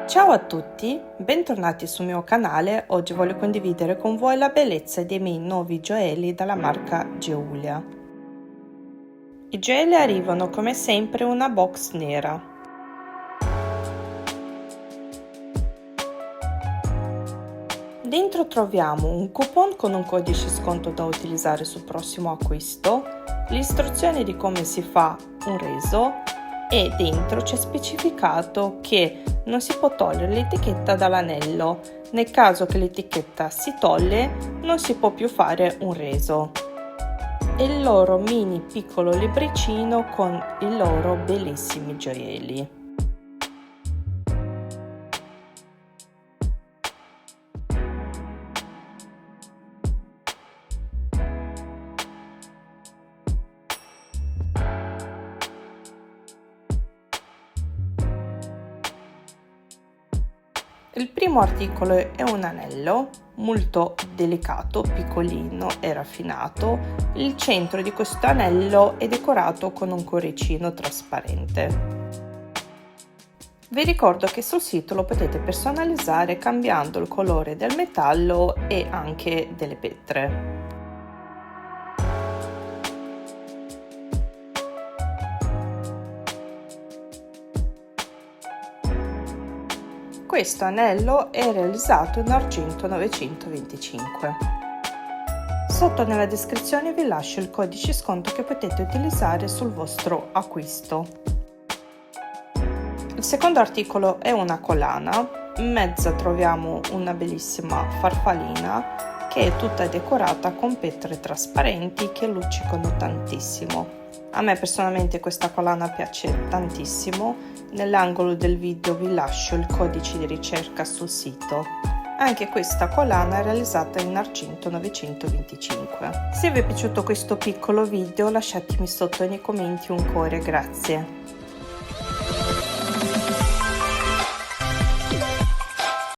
Ciao a tutti, bentornati sul mio canale. Oggi voglio condividere con voi la bellezza dei miei nuovi gioielli dalla marca Geulia. I gioielli arrivano come sempre in una box nera. Dentro troviamo un coupon con un codice sconto da utilizzare sul prossimo acquisto, le istruzioni di come si fa un reso e dentro c'è specificato che non si può togliere l'etichetta dall'anello. Nel caso che l'etichetta si toglie non si può più fare un reso. E il loro mini piccolo libricino con i loro bellissimi gioielli. Il primo articolo è un anello molto delicato, piccolino e raffinato. Il centro di questo anello è decorato con un cuoricino trasparente. Vi ricordo che sul sito lo potete personalizzare cambiando il colore del metallo e anche delle pietre. Questo anello è realizzato in argento 925. Sotto nella descrizione vi lascio il codice sconto che potete utilizzare sul vostro acquisto. Il secondo articolo è una collana. In mezzo troviamo una bellissima farfallina che è tutta decorata con pietre trasparenti che luccicano tantissimo. A me personalmente questa collana piace tantissimo. Nell'angolo del video vi lascio il codice di ricerca sul sito. Anche questa collana è realizzata in argento 925. Se vi è piaciuto questo piccolo video lasciatemi sotto nei commenti un cuore, grazie.